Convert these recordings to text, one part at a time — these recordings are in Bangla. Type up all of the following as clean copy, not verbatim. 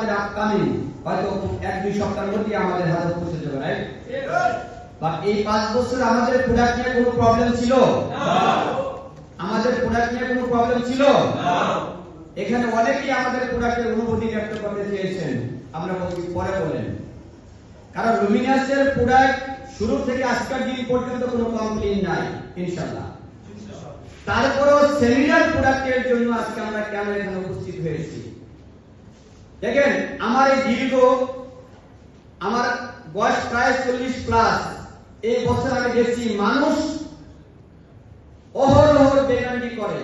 আমাদের আপকামিং হয়তো 1-2 সপ্তাহের মধ্যে আমাদের হাতে পৌঁছে যাবে, রাইট? বাট এই 5 বছর আমাদের প্রোডাক্ট নিয়ে কোনো প্রবলেম ছিল না। আমাদের প্রোডাক্ট নিয়ে কোনো প্রবলেম ছিল না। এখানে অনেকেই আমাদের প্রোডাক্টের অনুভূতি ব্যক্ত করতে চেয়েছেন, আমরা পরে বলেন। কারণ লুমিনাসের প্রোডাক্ট শুরু থেকে আজকের দিন পর্যন্ত কোনো কমপ্লেইন নাই ইনশাআল্লাহ। তারপরেও সেমিনার প্রোডাক্টের জন্য আজকে আমরা কেন এখানে উপস্থিত হয়েছি? দেখেন, আমার এই আমার বয়স প্রায় 40 প্লাস। এই বছর আমি দেখছি মানুষ অহরহ বেকারি করে,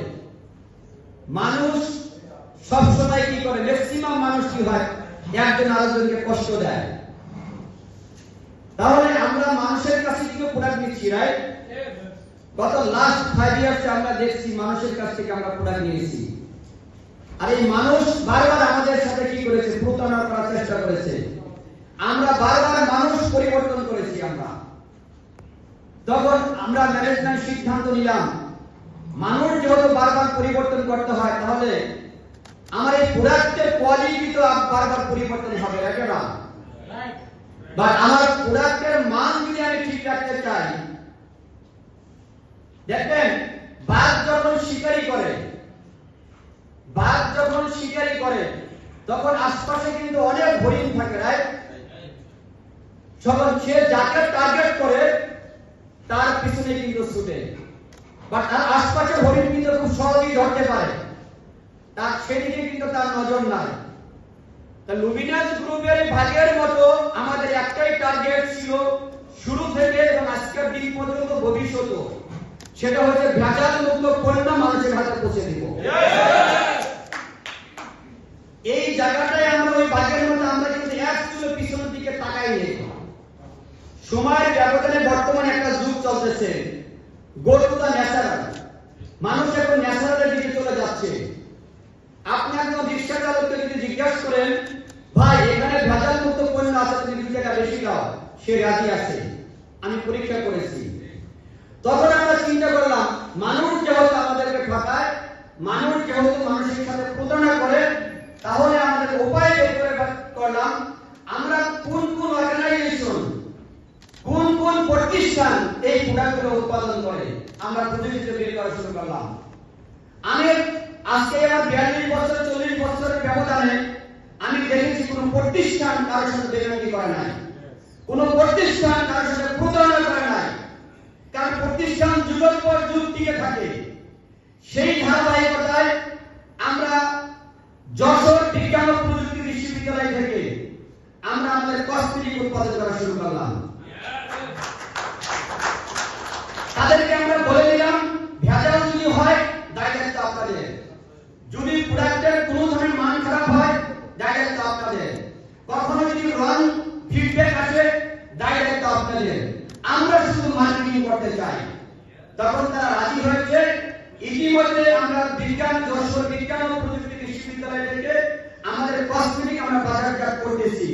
মানুষ সব সময় কি করে, ম্যাক্সিমাম মানুষ কি হয়, একজন আরেকজনকে কষ্ট দেয়। তাহলে আমরা মানুষের কাছে কি প্রোডাক্ট নিচ্ছি, রাইট? গত লাস্ট 5 ইয়ার্সে আমরা দেখছি মানুষের কাছ থেকে আমরা প্রোডাক্ট নিয়েছি। আর এই মানুষ বারবার আমাদের সাথে কি করেছে, প্রতারণা করার চেষ্টা করেছে। আমরা বারবার মানুষ পরিবর্তন করেছি। তখন আমরা ম্যানেজমেন্ট সিদ্ধান্ত নিলাম, মানুষ যেহেতু বারবার পরিবর্তন করতে হয়, তাহলে আমার এই প্রোডাক্টের কোয়ালিটি তো বারবার পরিবর্তন হবে, না? বাট আমার প্রোডাক্টের মান যদি আমি ঠিক রাখতে চাই, দেখবেন বাঘ যখন শিকারি করে তখন আশপাশে কিন্তু অনেক হরিণ থাকে, রাইট? যখন সে যাকে টার্গেট করে তার পিছনে কিন্তু ছুটে, বাট তার আশপাশের হরিণ কিন্তু খুব সহজেই ধরতে পারে, তার সেদিকে কিন্তু তার নজর নাই। তা লুমিনাস গ্রুপের ভাগের মতো আমাদের একটাই টার্গেট ছিল শুরু থেকে এবং আজকের দিন পর্যন্ত ভবিষ্যৎ, সেটা হচ্ছে ভেজাল মুক্ত পণ্য মানুষের হাতে পৌঁছে দিব। এই জায়গাটায় আমরা ওই ভাগের মতো আমরা কিন্তু একচুলো পিছনের দিকে তাকাই নেই। সময়ের ব্যবধানে বর্তমানে একটা যুগ চলতেছে, গো টু দ্য ন্যাচারাল। মানুষ এখন ন্যাচারালের দিকে চলে যাচ্ছে। আপনি একজন রিক্সা চালককে যদি জিজ্ঞাসা করেন, ভাই এখানে ভেজাল মুক্ত পণ্য আছে, তুমি 2 টাকা বেশি দাও, সে রাজি আছে। আমি পরীক্ষা করেছি। তখন আমরা চিন্তা করলাম, মানুষ যেহেতু আমাদেরকে ঠকায়, মানুষ যেহেতু মানুষের সাথে প্রতারণা করে, তাহলে আমাদের উপায় বের করে করলাম আমরা কোন অর্গানাইজেশন, কোন প্রতিষ্ঠান এই প্রোডাক্টগুলো উৎপাদন করে, আমরা প্রতিষ্ঠান বের করা শুরু করলাম। আমি আজকে আমার 42 বছর 40 বছরের ব্যবধানে আমি দেখেছি কোন প্রতিষ্ঠান কারোর সাথে বেইমানি করে নাই, কোন প্রতিষ্ঠান কারোর সাথে প্রতারণা করে নাই। কারণ প্রতিষ্ঠান যুগের পর যুগ টিকে থাকে। সেই ধারাবাহিকতায় আমরা যশোর বিজ্ঞান ও প্রযুক্তি বিশ্ববিদ্যালয় থেকে আমরা আমাদের কসমেটিক উৎপাদন করা শুরু করলাম। তাদেরকে আমরা বলে দিলাম, ভেজাল যদি হয় দায়িত্ব আপনাদের, যদি প্রোডাক্টের কোনো ধরনের মান খারাপ হয় দায়িত্ব আপনাদের, কখনো যদি রং ফিডব্যাক আসে দায়িত্ব আপনাদের, আমরা শুধু মার্কেটিং করতে চাই। তখন তারা রাজি হয়েছে। ইতিমধ্যে আমরা যশোর বিজ্ঞান ও প্রযুক্তি বিশ্ববিদ্যালয় থেকে আমাদের কসমেটিক আমরা বাজারজাত করতেছি।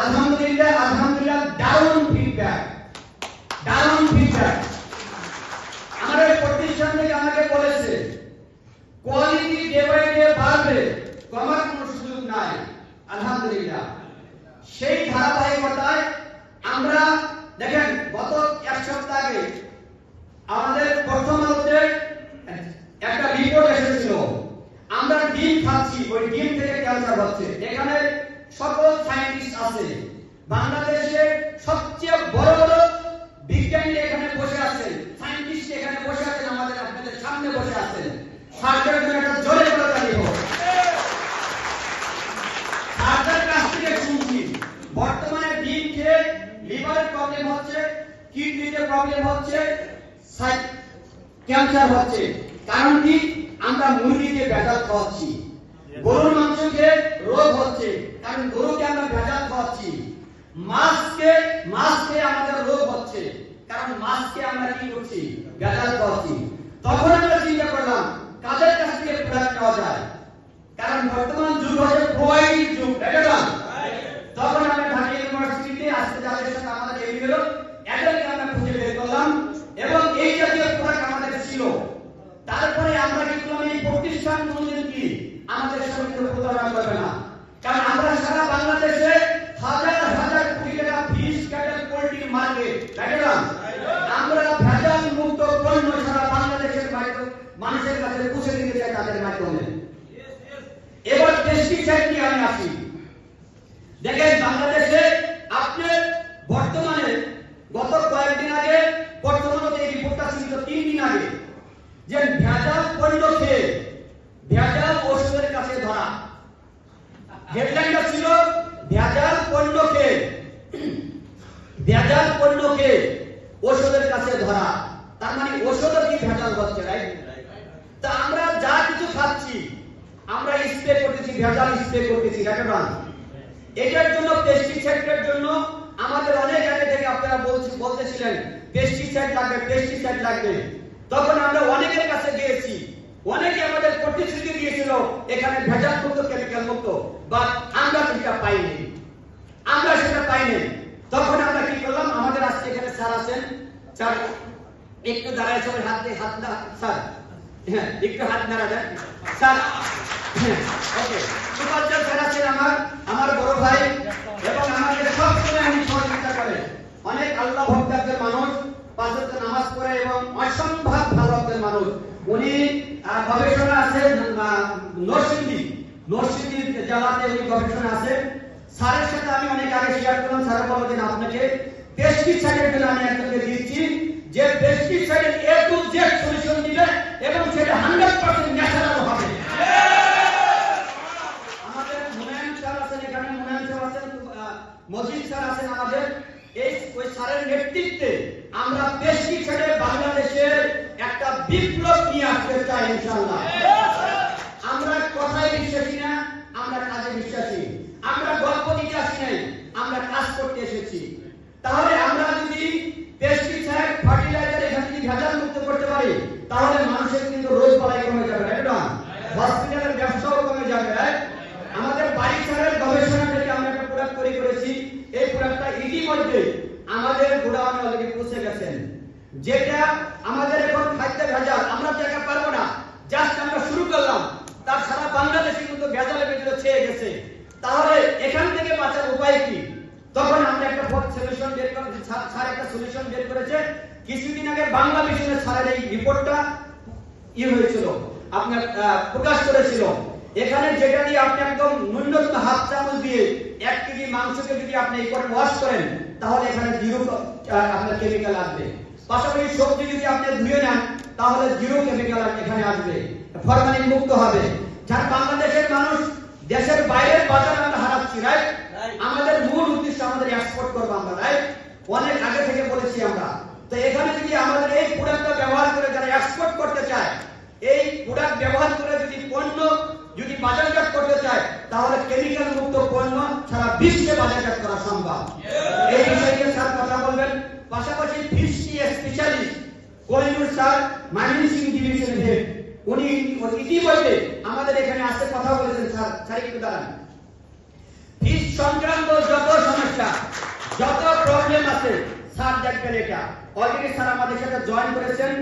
আলহামদুলিল্লাহ দারুণ ফিডব্যাক। আমাদের প্রতিষ্ঠান থেকে আমাকে বলেছে কোয়ালিটি ডে বাই ডে বাড়বে, কমার কোনো সুযোগ নাই। আলহামদুলিল্লাহ সেই ধারাবাহিকতায় আমরা দেখেন গত 1 সপ্তাহ আগে আমাদের প্রথম আলোতে একটা রিপোর্ট এসেছিল, আমরা ডিম খাচ্ছি, ওই ডিম থেকে ক্যান্সার হচ্ছে। এখানে সকল সায়েন্টিস্ট আছে, বাংলাদেশে সবচেয়ে বড় বড় বিজ্ঞানী এখানে বসে আছেন, সায়েন্টিস্ট এখানে বসে আছেন, আমাদের আপনাদের সামনে বসে আছেন। সরকারের জন্য একটা জোরে করে দাবি হোক। সরকারের কাছ থেকে শুনছি বর্তমানে ডিম খেয়ে লিভারের প্রবলেম হচ্ছে, কিডনিতে প্রবলেম হচ্ছে, ক্যান্সার হচ্ছে। কারণ কি? আমরা মুরগিকে ভেজাল খাওয়াচ্ছি, গরুর মাংসকে রোগ হচ্ছে, কারণ গরুকে আমরা ভেজাল খাওয়াচ্ছি। মাছকে আমাদের রোগ হচ্ছে, কারণ মাছকে আমরা কি করছি, ভেজাল খাওয়াচ্ছি। তখন আমরা চিন্তা করলাম কাদের কাছ থেকে প্রোডাক্ট পাওয়া যায়, কারণ বর্তমান যুগ হচ্ছে প্রোভাইডিং যুগ, তাই না? তখন আমরা ঢাকা ইউনিভার্সিটিতে আজকে যাদের সাথে আমাদের এগ্রি হলো, এদেরকে আমরা খুঁজে বের করলাম এবং এই জাতীয় প্রোডাক্ট আমাদের ছিল। তারপরে আমরা কি করলাম, এই প্রতিষ্ঠান কোনদিন কি আমাদের সাথে প্রতারণা করবে না, কারণ হাজার হাজার কোটি টাকা ফিশ ক্যাটেল পোল্ট্রি মার্কেট, তাই না? আমরা ভেজাল মুক্ত পণ্য সারা বাংলাদেশের মানুষের কাছে পৌঁছে দিতে চাই তাদের মাধ্যমে। এবার পেস্টিসাইড নিয়ে আমি আসি। দেখেন বাংলাদেশে আপনি বর্তমানে গত কয়েকদিন আগে, বর্তমানে এই রিপোর্টটা ছিল 3 দিন আগে, যে ভেজাল পণ্য খেয়ে ভেজাল ওষুধের কাছে ধরা। হেডলাইনটা ছিল ভেজাল পণ্য খেয়ে ওষুধের কাছে ধরা। তার মানে ওষুধও কি ভেজাল হচ্ছে, রাইট? তা আমরা যা কিছু খাচ্ছি আমরা স্প্রে করতেছি, ভেজাল স্প্রে করতেছি, রাইট না? এটার জন্য পেস্টিসাইডের জন্য আমাদের অনেক আগে থেকে আপনারা বলতেছিলেন পেস্টিসাইড লাগবে। তখন আমরা অনেকের কাছে গিয়েছি, অনেকে আমাদের প্রতিশ্রুতি দিয়েছিল এখানে ভেজাল মুক্ত, কেমিক্যাল মুক্ত, বাট আমরা সেটা পাইনি। তখন আমরা কি করলাম, আমাদের আজকে এখানে স্যার আছেন, স্যার একটু দাঁড়ায় সবাই হাত না স্যার, হ্যাঁ একটু হাত নাড়া দেন স্যার, ওকে। সুপারস্টার স্যার আছেন আমার বড় ভাই, এবং আমাদের সবসময় উনি সহযোগিতা করেন। অনেক আল্লাহ ভক্তদের মানুষ, 5 ওয়াক্ত নামাজ পড়ে এবং অসম্ভব ভালো একজন মানুষ। উনি গবেষণা আছেন নরসিংদী জেলাতে, উনি গবেষণা আছেন। স্যারের সাথে আমি অনেক আগে শেয়ার করলাম, স্যার বললেন আপনাকে পেস্টিসাইডের জন্য আমি আপনাকে দিচ্ছি, যে পেস্টিসাইডের A to Z সলিউশন দিবে এবং সেটা 100% ন্যাচারাল হবে। আমাদের মুনায়ম স্যার আছেন এখানে, মজিদ স্যার আছেন আমাদের, ওই স্যারের নেতৃত্বে আমরা পেস্টিসাইডে বাংলাদেশের একটা বিপ্লব নিয়ে আসতে চাই ইনশাআল্লাহ। আমরা কথায় বিশ্বাসী না, আমরা কাজে বিশ্বাসী। আমরা গল্প দিতে আসি নাই, আমরা কাজ করতে এসেছি। তাহলে আমরা যদি পেস্টিসাইড, ফার্টিলাইজার এখানে যদি ভেজাল মুক্ত করতে পারি, তাহলে মানুষের কিন্তু রোগ বালাই কমে যাবে, রাইট না? হসপিটালের ব্যবসাও কমে যাবে, রাইট? আমাদের বাড়িঘরের গবেষণা থেকে আমরা একটা প্রোডাক্ট তৈরি করেছি। এই প্রোডাক্টটা ইতিমধ্যে আমাদের গোডাউনে অলরেডি পৌঁছে গেছেন, যেটা আমাদের এখন খাদ্য ভেজাল আমরা তো একা পারবো না, জাস্ট আমরা শুরু করলাম, তার সারা বাংলাদেশে কিন্তু ভেজালের ভিতরে ছেয়ে গেছে। তাহলে এখান থেকে বাঁচার উপায় কি? তখন আমরা একটা সলিউশন বের করেছি, স্যার একটা সলিউশন বের করেছে। কিছুদিন আগে বাংলা মিশনের স্যারের এই রিপোর্টটা হয়েছিল, আপনার প্রকাশ করেছিল। এখানে যেটা দিয়ে আপনি একদম ন্যূনতম হাফ চামচ দিয়ে 1 কেজি মাংসকে যদি আপনি এই করে ওয়াশ করেন, তাহলে এখানে 0 আপনার কেমিক্যাল আসবে। পাশাপাশি সবজি যদি আপনি ধুয়ে নেন, তাহলে 0 কেমিক্যাল এখানে আসবে, ফরমালিন মুক্ত হবে। যার বাংলাদেশের মানুষ দেশের বাইরের বাজার আমরা হারাচ্ছি, রাইট? আমাদের মূল উদ্দেশ্য আমাদের এক্সপোর্ট করব আমরা, রাইট? অনেক আগে থেকে বলেছি আমরা। তো এখানে যদি আমাদের এই প্রোডাক্টটা ব্যবহার করে যারা এক্সপোর্ট করতে চায়, এই প্রোডাক্ট ব্যবহার করে যদি পণ্য যদি বাজারজাত করতে চায়, তাহলে কেমিক্যাল মুক্ত পণ্য সারা বিশ্বে বাজারজাত করা সম্ভব। এই বিষয়ে স্যার কথা বলবেন। পাশাপাশি fishy specialist Kohinoor sir, mining division head, উনি ইতিমধ্যে আমাদের এখানে আসতে কথা বলেছেন। স্যার একটু দাঁড়ান। ফিশ সংক্রান্ত যত সমস্যা, যত প্রবলেম আছে, স্যার দেখবেন এটা। অলরেডি স্যার আমাদের সাথে জয়েন করেছেন,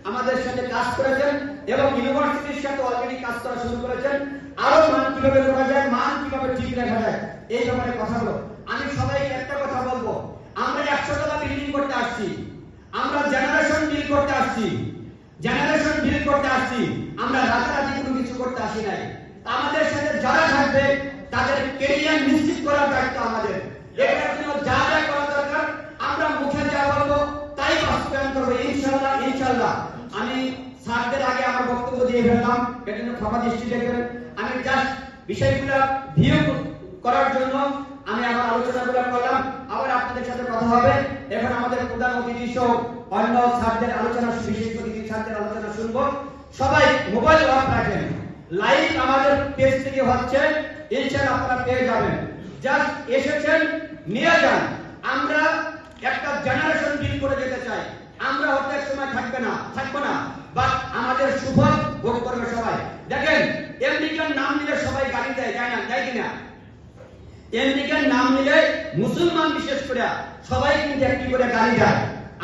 আমাদের সাথে কাজ করেছেন, এবং ইউনিভার্সিটির সাথে অলরেডি কাজ করা শুরু করেছেন। আরো মান কিভাবে করা যায়, মান কিভাবে ঠিক রাখা যায়, এই ব্যাপারে কথা বলো। আমি সবাইকে একটা কথা বলবো, আমরা 100 টাকা বিল্ডিং করতে আসছি, আমরা জেনারেশন বিল করতে আসছি, আমরা রাতারাতি কোনো কিছু করতে আসি নাই। আমাদের সাথে যারা থাকবে তাদের ক্যারিয়ার নিশ্চিত করার দায়িত্ব আমাদের। এটার জন্য যা যা করা দরকার আমরা মুখে যা বলবো তাই বাস্তবায়ন করবো ইনশাআল্লাহ। আমি স্যারদের আগে আমার বক্তব্য দিয়ে ফেললাম, এর জন্য ক্ষমা দৃষ্টি দেখবেন। আমি জাস্ট বিষয়গুলো ভিউ করার জন্য আমি আমার আলোচনাগুলো করলাম। আবার আপনাদের সাথে কথা হবে। এখন আমাদের প্রধান অতিথি সহ অন্য স্যারদের আলোচনা, বিশেষ অতিথি স্যারদের আলোচনা শুনবো। সবাই মোবাইল অফ রাখেন। লাইভ আমাদের পেজ থেকে হচ্ছে, ইনশাআল্লাহ আপনারা পেয়ে যাবেন। জাস্ট এসেছেন, নিয়ে যান। আমরা একটা জেনারেশন বিল করে যেতে চাই। আমরা হয়তো এক সময় থাকবো না, বাট আমাদের সুফল ভোগ করবে সবাই। দেখেন, আমেরিকার নাম নিলে সবাই গালি দেয়, যায় কিনা? আমেরিকার নাম নিলে মুসলমান বিশেষ করে সবাই কিন্তু একটি করে গালি দেয়।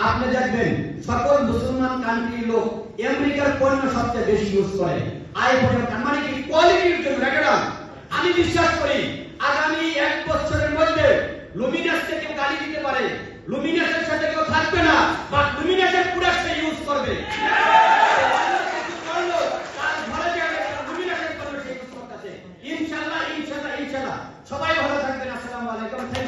আপনি দেখবেন সকল মুসলমান কান্ট্রির লোক আমেরিকার পণ্য সবচেয়ে বেশি ইউজ করে। আইফোনের মানে কি কোয়ালিটির জন্য। আমি বিশ্বাস করি আগামী 1 বছরের মধ্যে বা লুমিনেটেড প্রোডাক্ট ইউজ করবে ইনশাআল্লাহ সবাই ভালো থাকবেন। আসসালামু আলাইকুম।